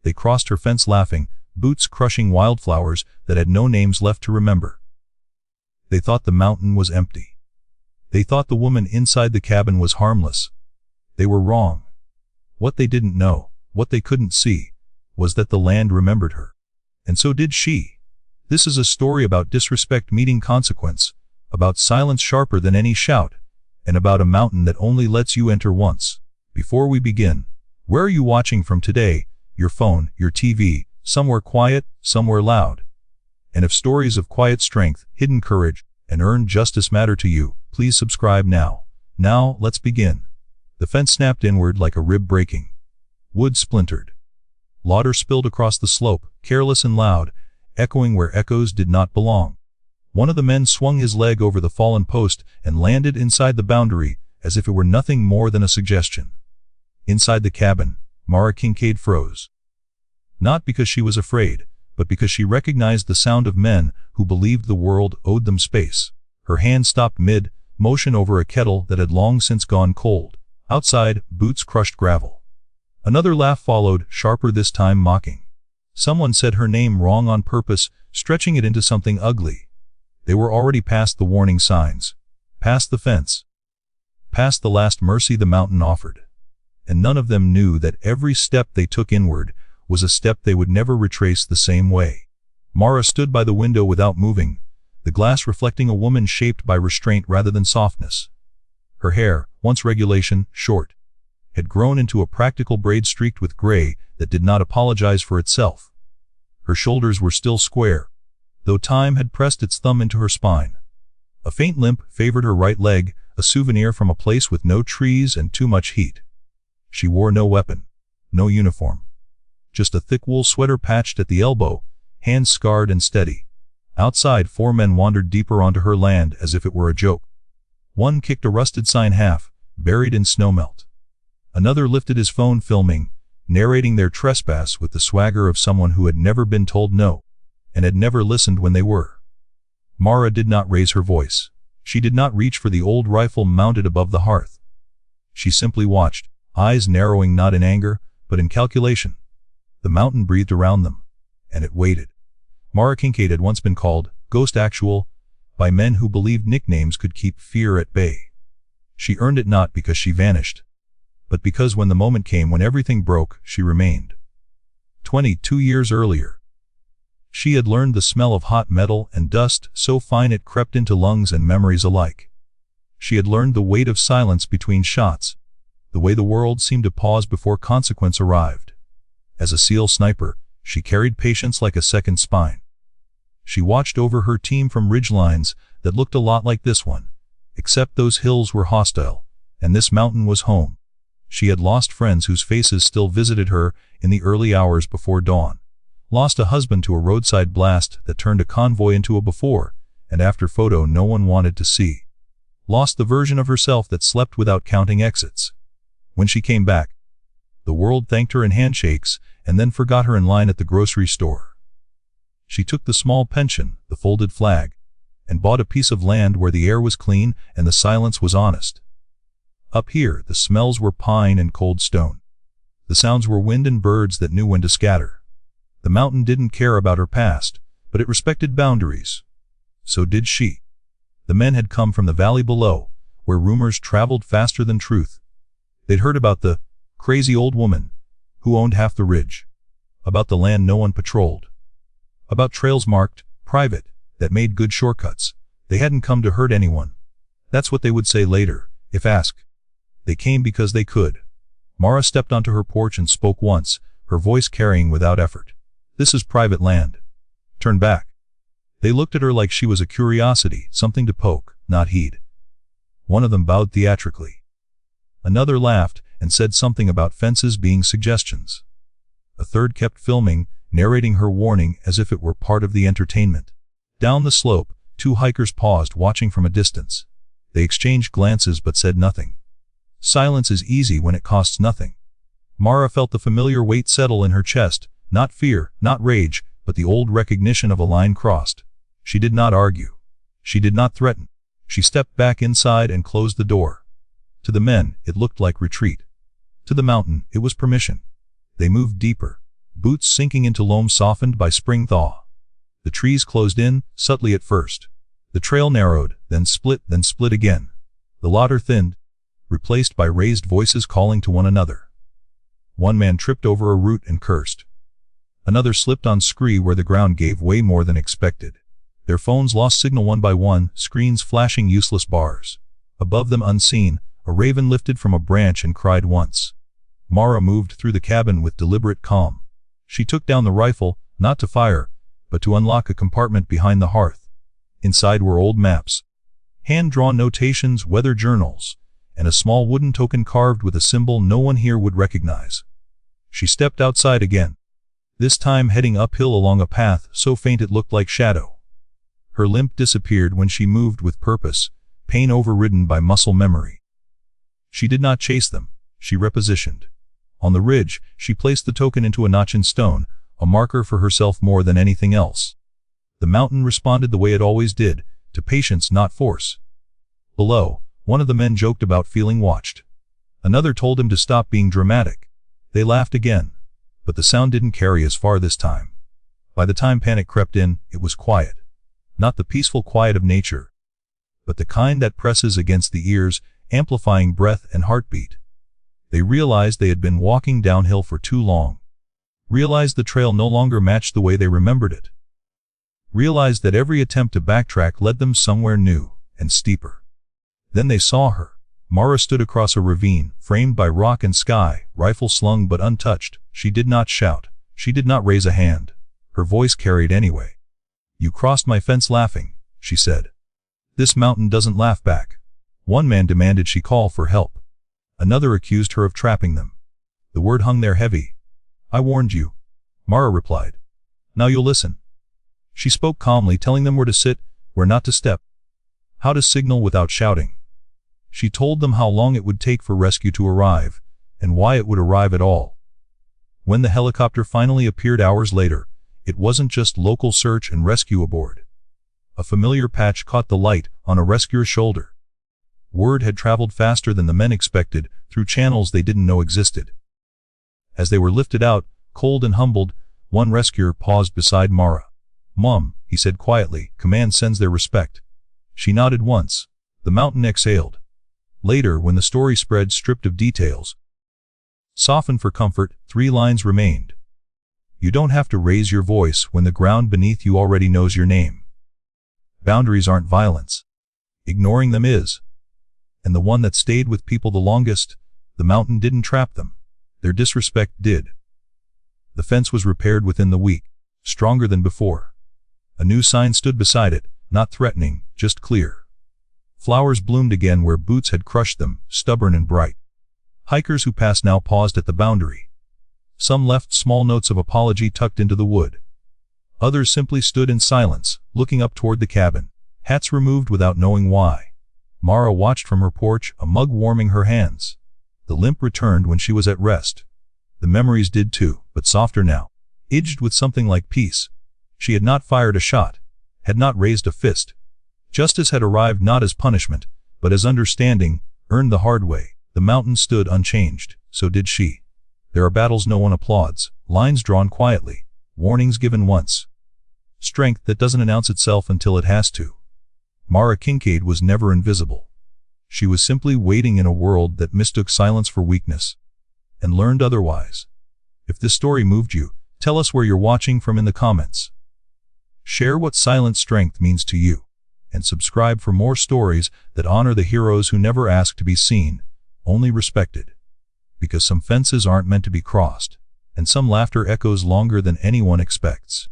They crossed her fence laughing, boots crushing wildflowers that had no names left to remember. They thought the mountain was empty. They thought the woman inside the cabin was harmless. They were wrong. What they didn't know, what they couldn't see, was that the land remembered her. And so did she. This is a story about disrespect meeting consequence, about silence sharper than any shout, and about a mountain that only lets you enter once. Before we begin, where are you watching from today? Your phone, your TV, somewhere quiet, somewhere loud. And if stories of quiet strength, hidden courage, and earned justice matter to you, please subscribe now. Now, let's begin. The fence snapped inward like a rib breaking. Wood splintered. Lauder spilled across the slope, careless and loud, echoing where echoes did not belong. One of the men swung his leg over the fallen post and landed inside the boundary, as if it were nothing more than a suggestion. Inside the cabin, Mara Kincaid froze. Not because she was afraid, but because she recognized the sound of men who believed the world owed them space. Her hand stopped mid-motion over a kettle that had long since gone cold. Outside, boots crushed gravel. Another laugh followed, sharper this time mocking. Someone said her name wrong on purpose, stretching it into something ugly. They were already past the warning signs. Past the fence. Past the last mercy the mountain offered. And none of them knew that every step they took inward was a step they would never retrace the same way. Mara stood by the window without moving, the glass reflecting a woman shaped by restraint rather than softness. Her hair, once regulation, short, had grown into a practical braid streaked with gray that did not apologize for itself. Her shoulders were still square, though time had pressed its thumb into her spine. A faint limp favored her right leg, a souvenir from a place with no trees and too much heat. She wore no weapon, no uniform. Just a thick wool sweater patched at the elbow, hands scarred and steady. Outside, 4 men wandered deeper onto her land as if it were a joke. One kicked a rusted sign half, buried in snowmelt. Another lifted his phone filming, narrating their trespass with the swagger of someone who had never been told no, and had never listened when they were. Mara did not raise her voice. She did not reach for the old rifle mounted above the hearth. She simply watched, eyes narrowing not in anger, but in calculation. The mountain breathed around them, and it waited. Mara Kincaid had once been called Ghost Actual by men who believed nicknames could keep fear at bay. She earned it not because she vanished, but because when the moment came when everything broke, she remained. 22 years earlier, she had learned the smell of hot metal and dust so fine it crept into lungs and memories alike. She had learned the weight of silence between shots, the way the world seemed to pause before consequence arrived. As a SEAL sniper, she carried patience like a second spine. She watched over her team from ridgelines that looked a lot like this one, except those hills were hostile, and this mountain was home. She had lost friends whose faces still visited her in the early hours before dawn. Lost a husband to a roadside blast that turned a convoy into a before and after photo no one wanted to see. Lost the version of herself that slept without counting exits. When she came back, the world thanked her in handshakes and then forgot her in line at the grocery store. She took the small pension, the folded flag, and bought a piece of land where the air was clean and the silence was honest. Up here, the smells were pine and cold stone. The sounds were wind and birds that knew when to scatter. The mountain didn't care about her past, but it respected boundaries. So did she. The men had come from the valley below, where rumors traveled faster than truth. They'd heard about the crazy old woman who owned half the ridge, about the land no one patrolled, about trails marked private that made good shortcuts. They hadn't come to hurt anyone. That's what they would say later, if asked. They came because they could. Mara stepped onto her porch and spoke once, her voice carrying without effort. This is private land. Turn back. They looked at her like she was a curiosity, something to poke, not heed. One of them bowed theatrically. Another laughed and said something about fences being suggestions. A third kept filming, narrating her warning as if it were part of the entertainment. Down the slope, 2 hikers paused, watching from a distance. They exchanged glances but said nothing. Silence is easy when it costs nothing. Mara felt the familiar weight settle in her chest, not fear, not rage, but the old recognition of a line crossed. She did not argue. She did not threaten. She stepped back inside and closed the door. To the men, it looked like retreat. To the mountain, it was permission. They moved deeper, boots sinking into loam softened by spring thaw. The trees closed in, subtly at first. The trail narrowed, then split again. The latter thinned, replaced by raised voices calling to one another. One man tripped over a root and cursed. Another slipped on scree where the ground gave way more than expected. Their phones lost signal one by one, screens flashing useless bars. Above them unseen, a raven lifted from a branch and cried once. Mara moved through the cabin with deliberate calm. She took down the rifle, not to fire, but to unlock a compartment behind the hearth. Inside were old maps, hand-drawn notations, weather journals, and a small wooden token carved with a symbol no one here would recognize. She stepped outside again, this time heading uphill along a path so faint it looked like shadow. Her limp disappeared when she moved with purpose, pain overridden by muscle memory. She did not chase them, she repositioned. On the ridge, she placed the token into a notch in stone, a marker for herself more than anything else. The mountain responded the way it always did, to patience not force. Below, one of the men joked about feeling watched. Another told him to stop being dramatic. They laughed again, but the sound didn't carry as far this time. By the time panic crept in, it was quiet. Not the peaceful quiet of nature, but the kind that presses against the ears, amplifying breath and heartbeat. They realized they had been walking downhill for too long. Realized the trail no longer matched the way they remembered it. Realized that every attempt to backtrack led them somewhere new and steeper. Then they saw her. Mara stood across a ravine, framed by rock and sky, rifle slung but untouched. She did not shout. She did not raise a hand. Her voice carried anyway. "You crossed my fence laughing," she said. "This mountain doesn't laugh back." One man demanded she call for help. Another accused her of trapping them. The word hung there heavy. "I warned you," Mara replied. "Now you'll listen." She spoke calmly, telling them where to sit, where not to step, how to signal without shouting. She told them how long it would take for rescue to arrive, and why it would arrive at all. When the helicopter finally appeared hours later, it wasn't just local search and rescue aboard. A familiar patch caught the light on a rescuer's shoulder. Word had traveled faster than the men expected, through channels they didn't know existed. As they were lifted out, cold and humbled, one rescuer paused beside Mara. "Mom," he said quietly, "command sends their respect." She nodded once. The mountain exhaled. Later, when the story spread stripped of details, softened for comfort, 3 lines remained. You don't have to raise your voice when the ground beneath you already knows your name. Boundaries aren't violence. Ignoring them is. And the one that stayed with people the longest, the mountain didn't trap them. Their disrespect did. The fence was repaired within the week, stronger than before. A new sign stood beside it, not threatening, just clear. Flowers bloomed again where boots had crushed them, stubborn and bright. Hikers who passed now paused at the boundary. Some left small notes of apology tucked into the wood. Others simply stood in silence, looking up toward the cabin, hats removed without knowing why. Mara watched from her porch, a mug warming her hands. The limp returned when she was at rest. The memories did too, but softer now, edged with something like peace. She had not fired a shot, had not raised a fist. Justice had arrived not as punishment, but as understanding, earned the hard way. The mountain stood unchanged, so did she. There are battles no one applauds, lines drawn quietly, warnings given once. Strength that doesn't announce itself until it has to. Mara Kincaid was never invisible. She was simply waiting in a world that mistook silence for weakness, and learned otherwise. If this story moved you, tell us where you're watching from in the comments. Share what silent strength means to you, and subscribe for more stories that honor the heroes who never asked to be seen, only respected. Because some fences aren't meant to be crossed, and some laughter echoes longer than anyone expects.